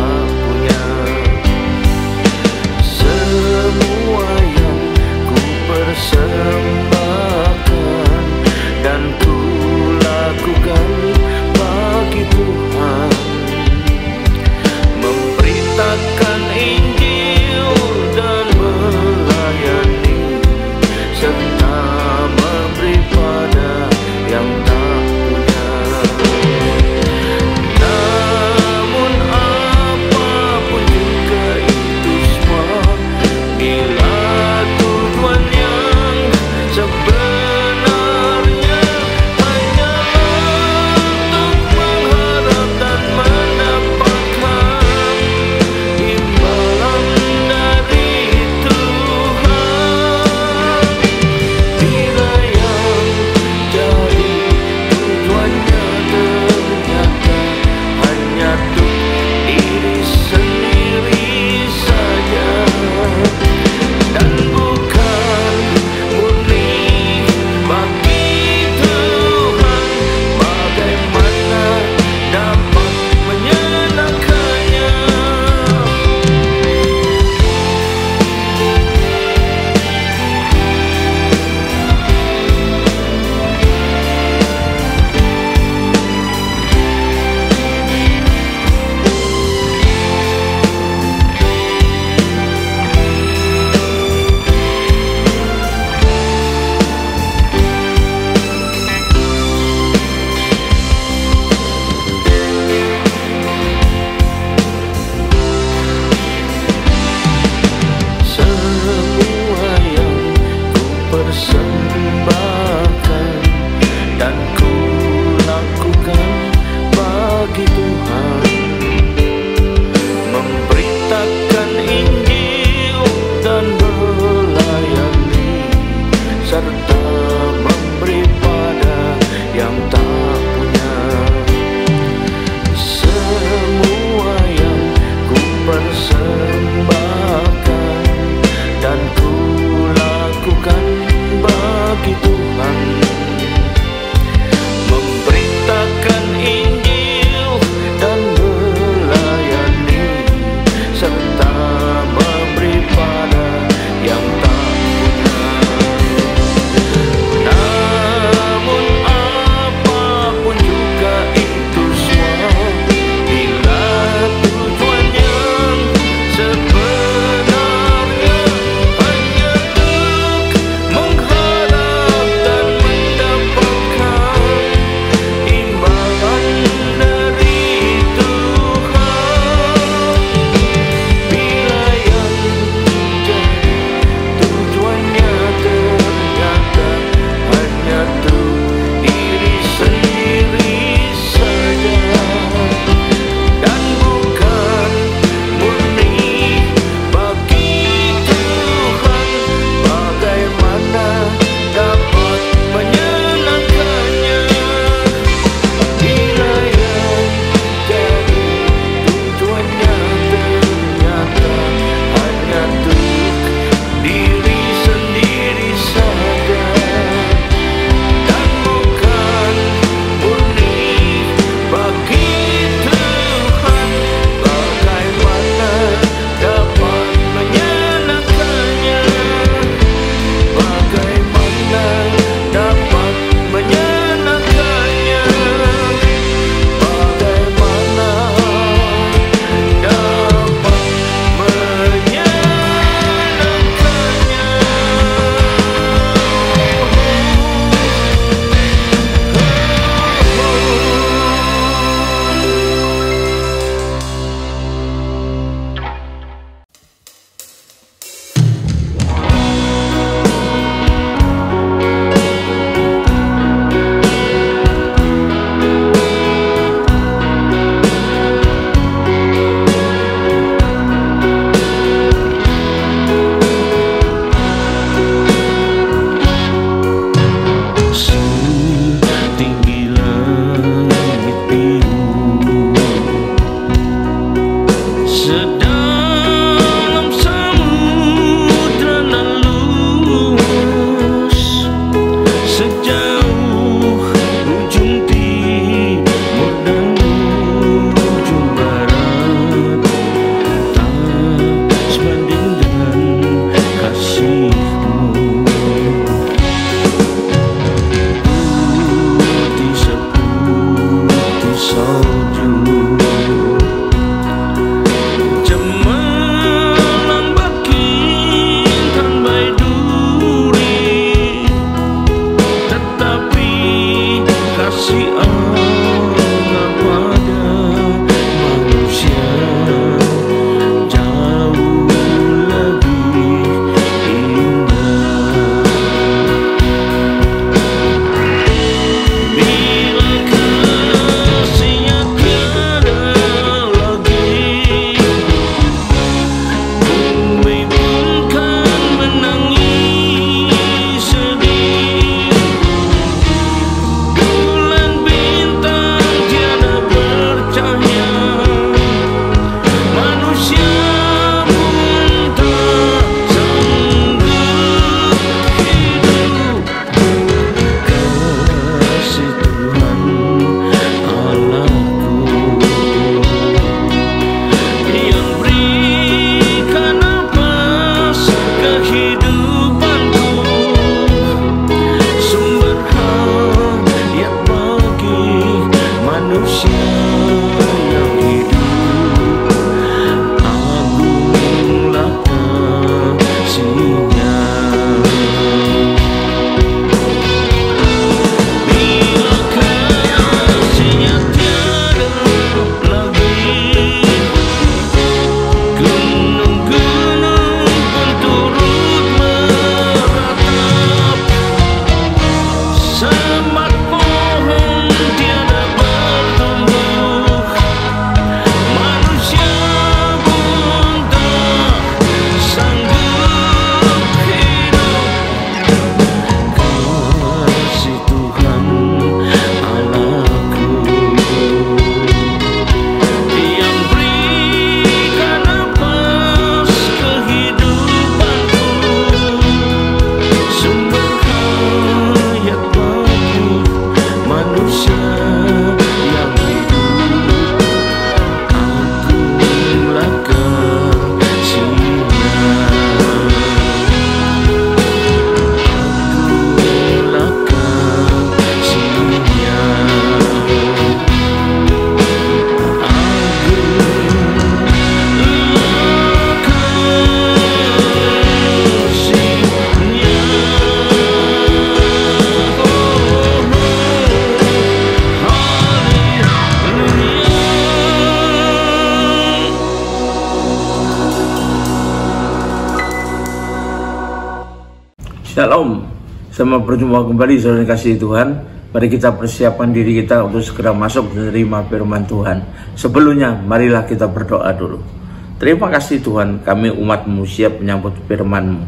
tak punya. Semua yang ku persembahkan dan ku lakukan bagi Tuhan, memberitakan Injil dan melayani serta memberi pada yang tak punya. Namun apapun juga itu semua, bila tujuan yang sebenarnya hanyalah untuk mengharap dan mendapatkan imbalan dari Tuhan. Bila yang jadi tujuannya ternyata hanya untuk diri sendiri saja dan bukan murni bagi Tuhan, bagaimana dapat menyenangkannya? Semua yang ku persembahkan dan ku lakukan bagi Tuhan, memberitakan Injil dan melayani serta memberi pada yang tak punya. Semua yang ku persembahkan dan ku lakukan bagi Tuhan, memberitakan Injil dan melayani serta memberi pada yang tak punya. Namun apapun juga itu semua, bila tujuan yang sebenarnya hanya untuk mengharap dan mendapatkan imbalan dari Tuhan. Bila yang jadi tujuannya ternyata hanya untuk diri sendiri saja dan bukan murni bagi Tuhan, bagaimana dapat menyenangkannya? Bila yang jadi tujuannya ternyata hanya untuk diri sendiri saja dan bukan murni bagi Tuhan, bagaimana dapat menyenangkannya? Bagaimana dapat menyenangkannya? Bagaimana dapat setinggi langit biru, sedalam samudra nan luas, sejauh ujung timur dan ujung barat, Shalom, selamat berjumpa kembali saudara kasih Tuhan. Mari kita persiapkan diri kita untuk segera masuk menerima firman Tuhan. Sebelumnya, marilah kita berdoa dulu. Terima kasih Tuhan, kami umat-Mu siap menyambut firman-Mu.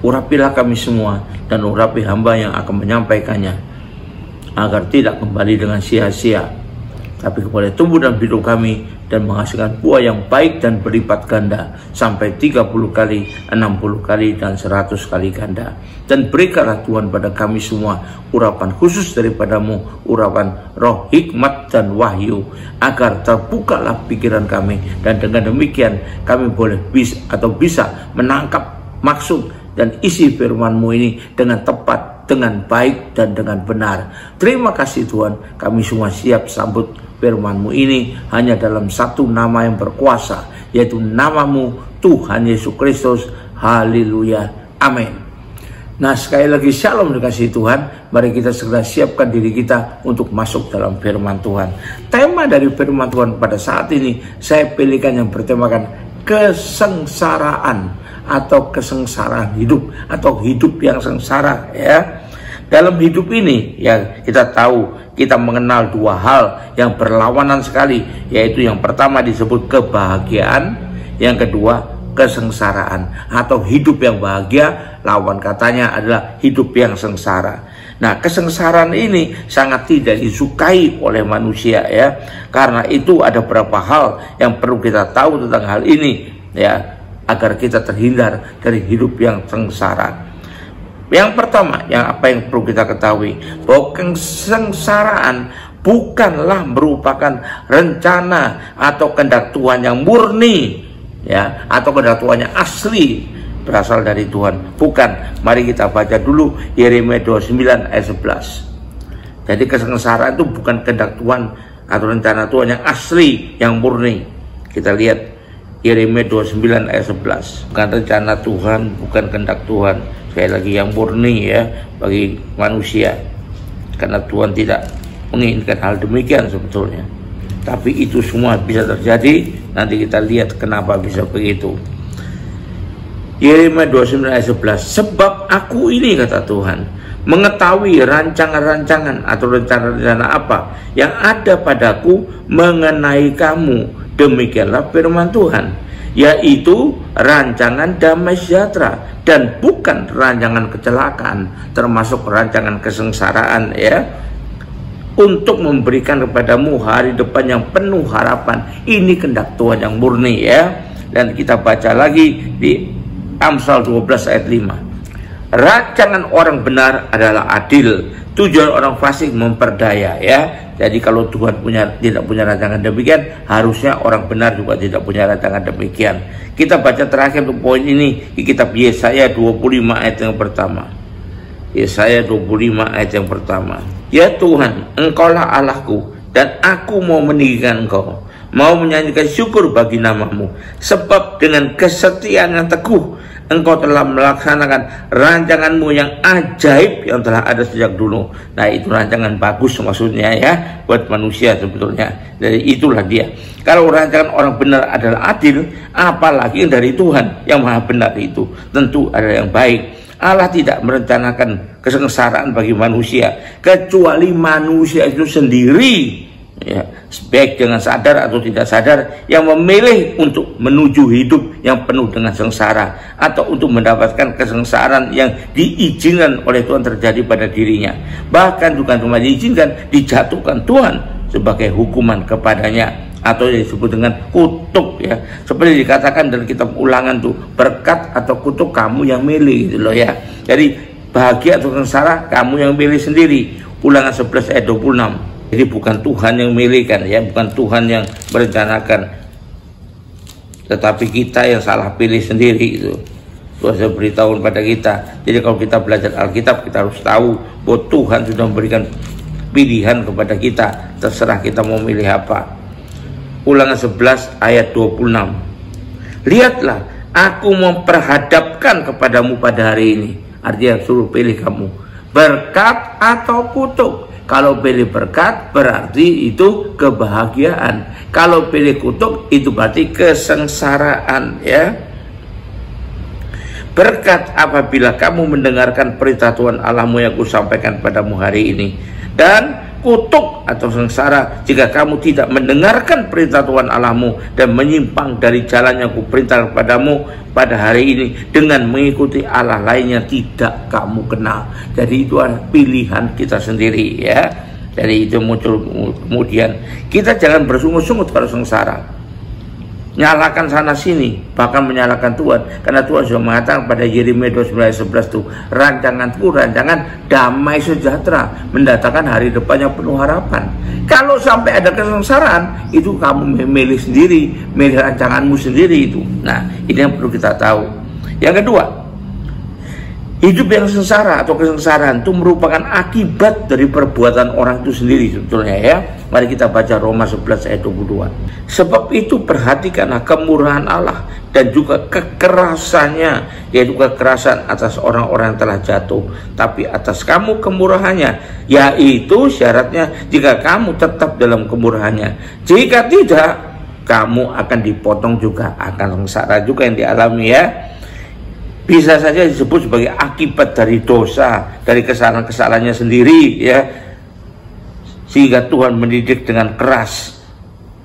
Urapilah kami semua dan urapi hamba yang akan menyampaikannya, agar tidak kembali dengan sia-sia, tapi kepada tumbuh dalam hidup kami dan menghasilkan buah yang baik dan berlipat ganda sampai 30 kali, 60 kali, dan 100 kali ganda. Dan berikanlah Tuhan pada kami semua urapan khusus daripada-Mu, urapan roh hikmat dan wahyu, agar terbukalah pikiran kami, dan dengan demikian kami boleh bisa menangkap maksud dan isi firman-Mu ini dengan tepat, dengan baik, dan dengan benar. Terima kasih Tuhan, kami semua siap sambut firman-Mu ini hanya dalam satu nama yang berkuasa, yaitu nama-Mu Tuhan Yesus Kristus. Haleluya, amin. Nah, sekali lagi shalom dikasih Tuhan. Mari kita segera siapkan diri kita untuk masuk dalam firman Tuhan. Tema dari firman Tuhan pada saat ini saya pilihkan yang bertemakan kesengsaraan atau kesengsaraan hidup, atau hidup yang sengsara, ya. Dalam hidup ini ya, kita tahu kita mengenal dua hal yang berlawanan sekali, yaitu yang pertama disebut kebahagiaan, yang kedua kesengsaraan. Atau hidup yang bahagia, lawan katanya adalah hidup yang sengsara. Nah, kesengsaraan ini sangat tidak disukai oleh manusia, ya. Karena itu ada beberapa hal yang perlu kita tahu tentang hal ini, ya, agar kita terhindar dari hidup yang sengsara. Yang pertama, apa yang perlu kita ketahui, bahwa kesengsaraan bukanlah merupakan rencana atau kehendak Tuhan yang murni, ya, atau kehendak Tuhan yang asli berasal dari Tuhan. Bukan. Mari kita baca dulu Yeremia 29 ayat 11. Jadi kesengsaraan itu bukan kehendak Tuhan atau rencana Tuhan yang asli, yang murni. Kita lihat Yeremia 29 ayat 11. Bukan rencana Tuhan, bukan kehendak Tuhan. Sekali lagi, yang murni, ya, bagi manusia. Karena Tuhan tidak menginginkan hal demikian sebetulnya. Tapi itu semua bisa terjadi. Nanti kita lihat kenapa bisa begitu. Yeremia 29 ayat 11. Sebab aku ini, kata Tuhan, mengetahui rancangan-rancangan atau rencana-rencana apa yang ada padaku mengenai kamu. Demikianlah firman Tuhan, yaitu rancangan damai sejahtera dan bukan rancangan kecelakaan, termasuk rancangan kesengsaraan, ya, untuk memberikan kepadamu hari depan yang penuh harapan. Ini kehendak Tuhan yang murni, ya. Dan kita baca lagi di Amsal 12 ayat 5. Rancangan orang benar adalah adil, tujuan orang fasik memperdaya, ya. Jadi kalau Tuhan tidak punya rancangan demikian, harusnya orang benar juga tidak punya rancangan demikian. Kita baca terakhir untuk poin ini di kitab Yesaya 25 ayat yang pertama. Yesaya 25 ayat yang pertama. Ya Tuhan, Engkaulah Allahku, dan aku mau meninggikan Engkau, mau menyanyikan syukur bagi nama-Mu, sebab dengan kesetiaan yang teguh Engkau telah melaksanakan rancangan-Mu yang ajaib yang telah ada sejak dulu. Nah, itu rancangan bagus maksudnya, ya, buat manusia sebetulnya. Dari itulah dia. Kalau rancangan orang benar adalah adil, apalagi dari Tuhan yang maha benar itu tentu ada yang baik. Allah tidak merencanakan kesengsaraan bagi manusia, kecuali manusia itu sendiri, ya, baik dengan sadar atau tidak sadar, yang memilih untuk menuju hidup yang penuh dengan sengsara, atau untuk mendapatkan kesengsaraan yang diizinkan oleh Tuhan terjadi pada dirinya. Bahkan bukan cuma diizinkan, dijatuhkan Tuhan sebagai hukuman kepadanya, atau yang disebut dengan kutuk, ya. Seperti dikatakan dalam kitab Ulangan tuh, berkat atau kutuk kamu yang milih, gitu loh, ya. Jadi bahagia atau sengsara kamu yang milih sendiri. Ulangan 11 ayat 26. Jadi bukan Tuhan yang memilihkan, ya, bukan Tuhan yang merencanakan, tetapi kita yang salah pilih sendiri itu. Tuhan sudah beritahu pada kita. Jadi kalau kita belajar Alkitab, kita harus tahu bahwa Tuhan sudah memberikan pilihan kepada kita, terserah kita mau milih apa. Ulangan 11 ayat 26. Lihatlah, aku memperhadapkan kepadamu pada hari ini. Artinya suruh pilih kamu, berkat atau kutuk. Kalau pilih berkat berarti itu kebahagiaan. Kalau pilih kutuk itu berarti kesengsaraan, ya. berkat apabila kamu mendengarkan perintah Tuhan Allahmu yang kusampaikan padamu hari ini, dan kutuk atau sengsara jika kamu tidak mendengarkan perintah Tuhan Allahmu dan menyimpang dari jalan yang kuperintah kepadamu pada hari ini dengan mengikuti Allah lainnya tidak kamu kenal. Jadi itu adalah pilihan kita sendiri ya. Dari itu muncul kemudian kita jangan bersungut-sungut kalau sengsara, nyalakan sana sini, bahkan menyalahkan Tuhan, karena Tuhan sudah mengatakan pada Yeremia 29:11 tuh, rancanganku rancangan damai sejahtera, mendatangkan hari depan yang penuh harapan. Kalau sampai ada kesengsaraan, itu kamu milih sendiri, milih rancanganmu sendiri itu. Nah, ini yang perlu kita tahu. Yang kedua, hidup yang sengsara atau kesengsaraan itu merupakan akibat dari perbuatan orang itu sendiri sebetulnya ya. Mari kita baca Roma 11 ayat 22. Sebab itu perhatikanlah kemurahan Allah dan juga kekerasannya, yaitu kekerasan atas orang-orang yang telah jatuh, tapi atas kamu kemurahannya, yaitu syaratnya jika kamu tetap dalam kemurahannya. Jika tidak, kamu akan dipotong juga, akan sengsara juga yang dialami ya. Bisa saja disebut sebagai akibat dari dosa, dari kesalahan-kesalahannya sendiri ya, sehingga Tuhan mendidik dengan keras,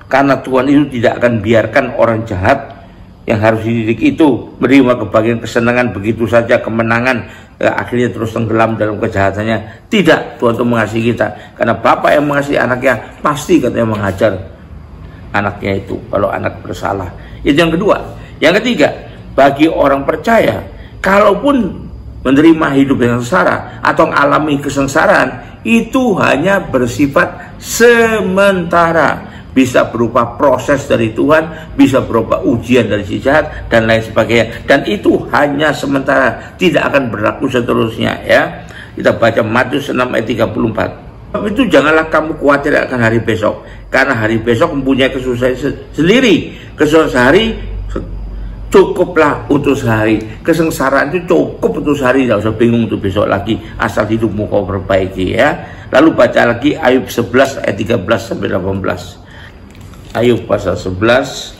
karena Tuhan itu tidak akan biarkan orang jahat yang harus dididik itu menerima kebahagiaan, kesenangan begitu saja, kemenangan akhirnya terus tenggelam dalam kejahatannya. Tidak, Tuhan itu mengasihi kita, karena Bapak yang mengasihi anaknya pasti katanya mengajar anaknya itu kalau anak bersalah. Itu yang kedua. Yang ketiga, bagi orang percaya, kalaupun menerima hidup yang sengsara atau mengalami kesengsaraan, itu hanya bersifat sementara. Bisa berupa proses dari Tuhan, bisa berupa ujian dari si jahat, dan lain sebagainya. Dan itu hanya sementara, tidak akan berlaku seterusnya ya. Kita baca Matius 6 ayat 34. Itu janganlah kamu khawatir akan hari besok, karena hari besok mempunyai kesusahan sendiri. Kesusahan sehari cukuplah untuk sehari. Kesengsaraan itu cukup untuk sehari, tidak usah bingung untuk besok lagi, asal hidupmu kau perbaiki ya. Lalu baca lagi Ayub 11 ayat 13 sampai 18. Ayub pasal 11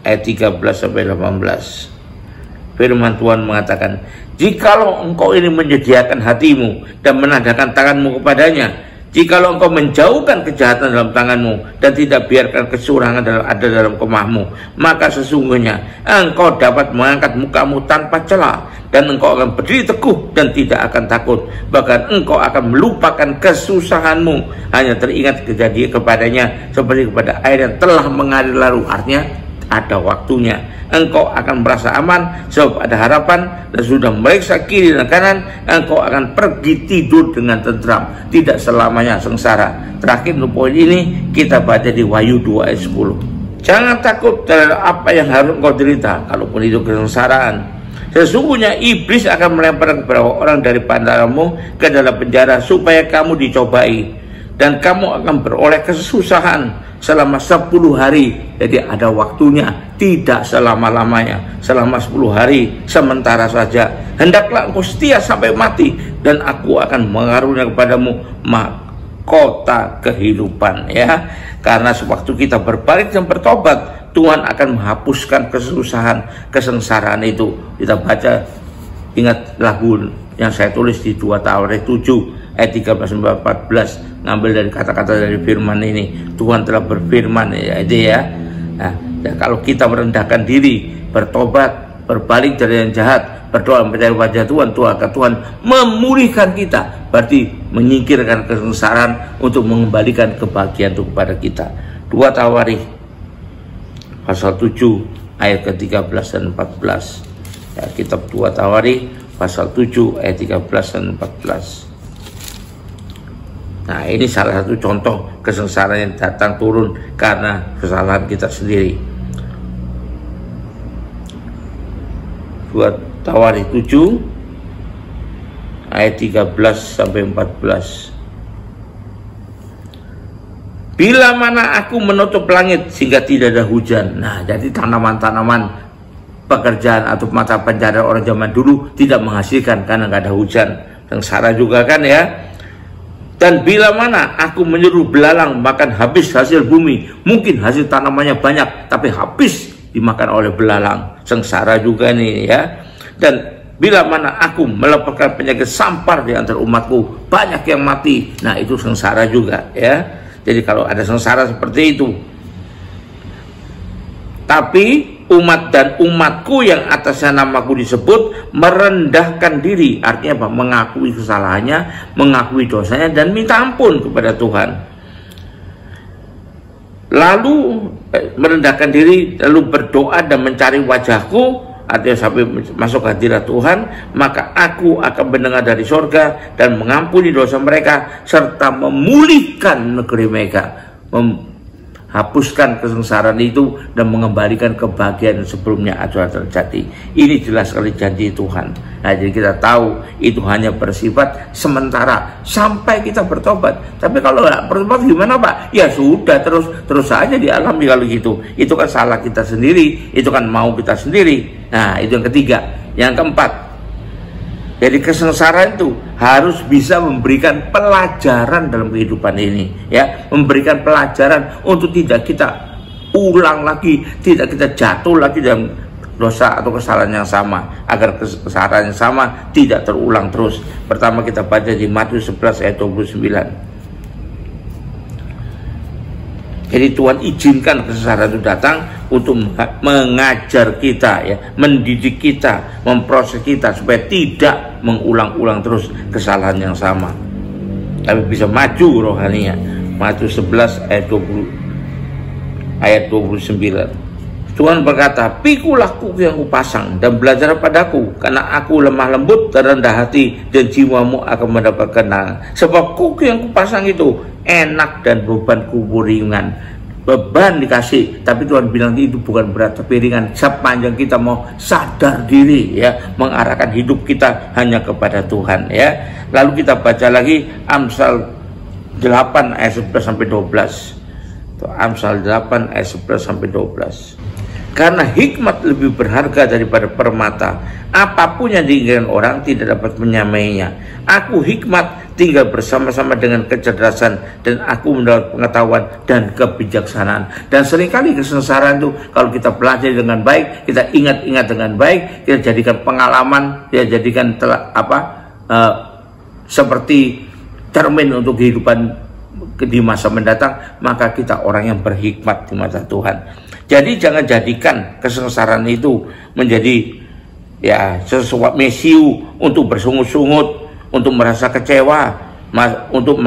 ayat 13 sampai 18. Firman Tuhan mengatakan, jikalau engkau ini menyediakan hatimu dan menadahkan tanganmu kepadanya, jikalau engkau menjauhkan kejahatan dalam tanganmu dan tidak biarkan kecurangan ada dalam kemahmu, maka sesungguhnya engkau dapat mengangkat mukamu tanpa celah, dan engkau akan berdiri teguh dan tidak akan takut. Bahkan engkau akan melupakan kesusahanmu, hanya teringat kejadian kepadanya seperti kepada air yang telah mengalir lalu. Artinya ada waktunya. Engkau akan merasa aman sebab ada harapan, dan sudah meriksa kiri dan kanan, engkau akan pergi tidur dengan tentram, tidak selamanya sengsara. Terakhir untuk poin ini kita baca di Wahyu 2 ayat 10. Jangan takut terhadap apa yang harus engkau derita, kalaupun itu kesengsaraan. Sesungguhnya iblis akan melempar beberapa orang dari pantaramu ke dalam penjara supaya kamu dicobai, dan kamu akan beroleh kesusahan selama 10 hari. Jadi ada waktunya, tidak selama-lamanya, selama 10 hari sementara saja. Hendaklah engkau setia sampai mati, dan aku akan mengaruniakan kepadamu mahkota kehidupan ya. Karena sewaktu kita berbalik dan bertobat, Tuhan akan menghapuskan kesusahan, kesengsaraan itu. Kita baca, ingat lagu yang saya tulis di 2 Tawarik 7 ayat 13-14, ngambil dari kata-kata dari firman ini. Tuhan telah berfirman ya, itu ya. Nah, ya, kalau kita merendahkan diri, bertobat, berbalik dari yang jahat, berdoa mencari wajah Tuhan, Tuhan memulihkan kita, berarti menyingkirkan kesengsaraan untuk mengembalikan kebahagiaan itu kepada kita. 2 Tawarik pasal 7 ayat ke-13 dan 14 ya, kitab 2 Tawarik pasal 7 ayat 13 dan 14. Nah, ini salah satu contoh kesengsaraan yang datang turun karena kesalahan kita sendiri. 2 Tawarik 7 ayat 13 sampai 14. Bila mana aku menutup langit sehingga tidak ada hujan. Nah, jadi tanaman-tanaman pekerjaan atau mata pencarian orang zaman dulu tidak menghasilkan karena nggak ada hujan. Sengsara juga kan ya. Dan bila mana aku menyuruh belalang makan habis hasil bumi, mungkin hasil tanamannya banyak tapi habis dimakan oleh belalang. Sengsara juga nih ya. Dan bila mana aku melepaskan penyakit sampar di antara umatku, banyak yang mati. Nah, itu sengsara juga ya. Jadi kalau ada sengsara seperti itu, tapi umat dan umatku yang atasnya namaku disebut merendahkan diri, artinya apa? Mengakui kesalahannya, mengakui dosanya, dan minta ampun kepada Tuhan. Lalu merendahkan diri, lalu berdoa dan mencari wajahku, artinya sampai masuk hadirat Tuhan, maka aku akan mendengar dari sorga dan mengampuni dosa mereka, serta memulihkan negeri mereka, hapuskan kesengsaraan itu dan mengembalikan kebahagiaan yang sebelumnya adalah terjadi. Ini jelas sekali janji Tuhan. Nah, jadi kita tahu itu hanya bersifat sementara sampai kita bertobat. Tapi kalau nggak bertobat gimana, Pak? Ya sudah, terus saja dialami kalau gitu. Itu kan salah kita sendiri, itu kan mau kita sendiri. Nah, itu yang ketiga. Yang keempat, jadi kesengsaraan itu harus bisa memberikan pelajaran dalam kehidupan ini, ya, memberikan pelajaran untuk tidak kita ulang lagi, tidak kita jatuh lagi dalam dosa atau kesalahan yang sama, agar kesalahan yang sama tidak terulang terus. Pertama kita baca di Matius 11 ayat 29. Jadi Tuhan izinkan kesengsaraan itu datang untuk mengajar kita, ya, mendidik kita, memproses kita supaya tidak mengulang-ulang terus kesalahan yang sama, tapi bisa maju rohaninya. Matius 11 ayat 29. Tuhan berkata, "Pikulah kuku yang kupasang dan belajar padaku, karena aku lemah lembut dan rendah hati, dan jiwamu akan mendapat ketenangan. Sebab kuku yang kupasang itu enak dan bebanku ringan." Beban dikasih, tapi Tuhan bilang itu bukan berat tapi ringan, sepanjang kita mau sadar diri, ya, mengarahkan hidup kita hanya kepada Tuhan, ya. Lalu kita baca lagi Amsal 8 ayat 11 sampai 12. Amsal 8 ayat 11 sampai 12. Karena hikmat lebih berharga daripada permata, apapun yang diinginkan orang tidak dapat menyamainya. Aku hikmat tinggal bersama-sama dengan kecerdasan, dan aku mendapat pengetahuan dan kebijaksanaan. Dan seringkali kesengsaraan itu kalau kita pelajari dengan baik, kita ingat-ingat dengan baik, kita jadikan pengalaman, kita jadikan seperti cermin untuk kehidupan di masa mendatang, maka kita orang yang berhikmat di mata Tuhan. Jadi jangan jadikan kesengsaraan itu menjadi, ya, sesuatu mesiu untuk bersungut-sungut, untuk merasa kecewa, untuk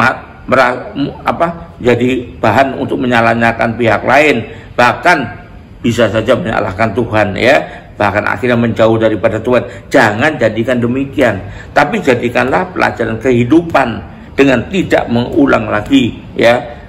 jadi bahan untuk menyalahkan pihak lain, bahkan bisa saja menyalahkan Tuhan, ya, bahkan akhirnya menjauh daripada Tuhan. Jangan jadikan demikian, tapi jadikanlah pelajaran kehidupan dengan tidak mengulang lagi, ya,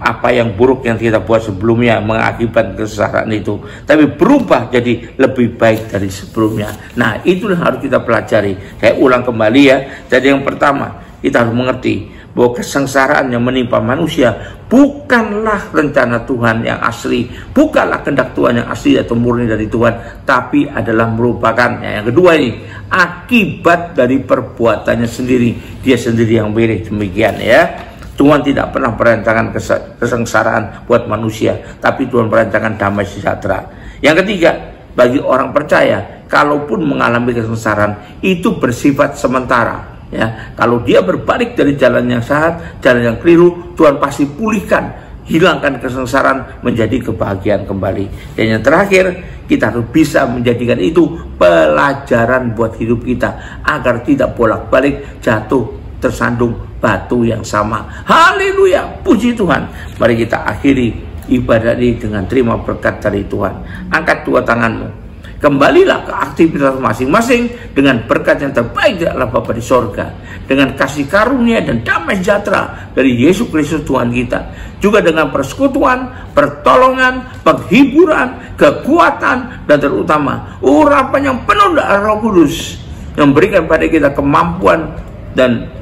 apa yang buruk yang kita buat sebelumnya mengakibatkan kesengsaraan itu, tapi berubah jadi lebih baik dari sebelumnya. Nah, itu yang harus kita pelajari. Saya ulang kembali, ya. Jadi yang pertama, kita harus mengerti bahwa kesengsaraan yang menimpa manusia bukanlah rencana Tuhan yang asli, bukanlah kehendak Tuhan yang asli atau murni dari Tuhan, tapi adalah merupakan, ya, yang kedua ini, akibat dari perbuatannya sendiri. Dia sendiri yang pilih, demikian, ya. Tuhan tidak pernah merancangkan kesengsaraan buat manusia, tapi Tuhan merancangkan damai sejahtera. Yang ketiga, bagi orang percaya, kalaupun mengalami kesengsaraan itu bersifat sementara, ya. Kalau dia berbalik dari jalan yang salah, jalan yang keliru, Tuhan pasti pulihkan, hilangkan kesengsaraan menjadi kebahagiaan kembali. Dan yang terakhir, kita harus bisa menjadikan itu pelajaran buat hidup kita, agar tidak bolak-balik jatuh tersandung batu yang sama. Haleluya, puji Tuhan. Mari kita akhiri ibadah ini dengan terima berkat dari Tuhan. Angkat dua tanganmu, kembalilah ke aktivitas masing-masing dengan berkat yang terbaik dari Allah Bapa di sorga, dengan kasih karunia dan damai sejahtera dari Yesus Kristus Tuhan kita, juga dengan persekutuan, pertolongan, penghiburan, kekuatan, dan terutama urapan yang penuh dari Roh Kudus yang memberikan pada kita kemampuan dan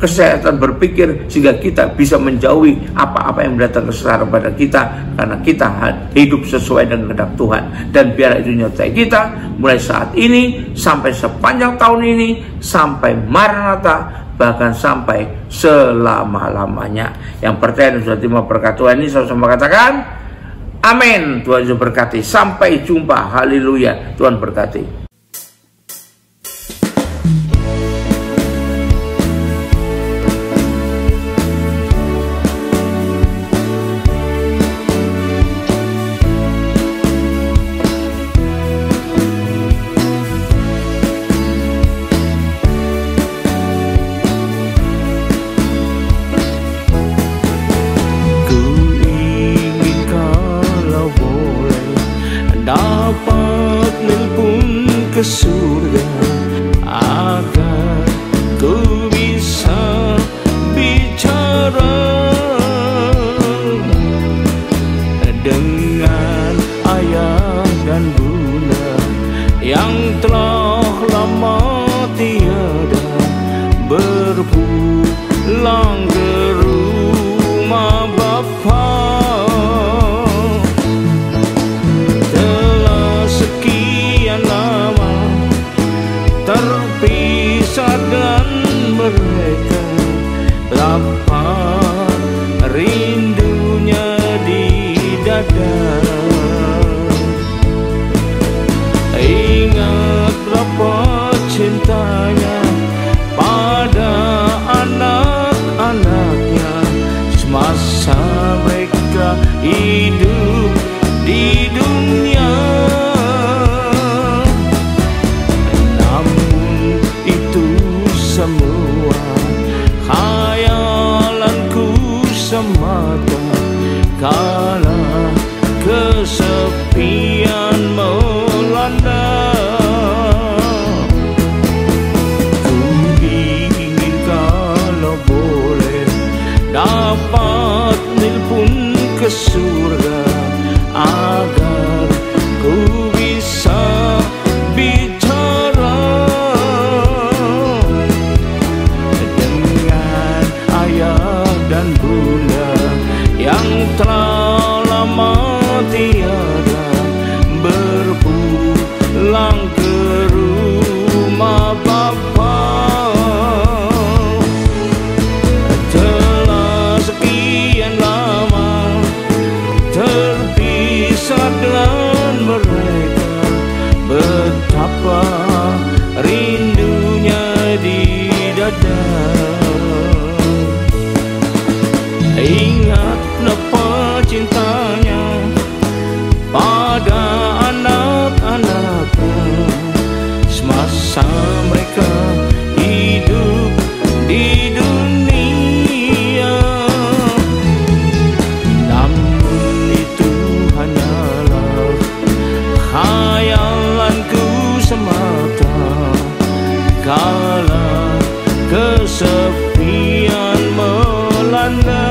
kesehatan berpikir, sehingga kita bisa menjauhi apa-apa yang mendatangkan kesengsaraan pada kita, karena kita hidup sesuai dengan kehendak Tuhan. Dan biar itu menyertai kita mulai saat ini sampai sepanjang tahun ini, sampai Maranatha, bahkan sampai selama-lamanya. Yang percaya dan sudah terima berkat Tuhan ini, sama-sama katakan amin. Tuhan Yesus berkati. Sampai jumpa. Haleluya. Tuhan berkati. dapat nelpon ke surga agar ku bisa bicara dengan ayah dan bunda yang telah lama tiada berpulang ke rumah Bapa. Telah sekian lama terpisah dan mereka, betapa rindunya di dada. Ingat berapa cintanya pada anak-anaknya semasa mereka hidup di dunia. Namun itu semua khayalanku semata kala kesepian melanda. Ku ingin kalau boleh dapat nelpon ke surga agar ku bisa bicara dengan ayah dan bunda yang telah lama tiada berpulang ke rumah Bapa. Telah sekian lama terpisah dengan mereka, betapa rindunya di dada. Ingat napa cintanya pada anak-anaknya semasa mereka hidup di dunia. Namun itu hanyalah khayalanku semata kala kesepian melanda.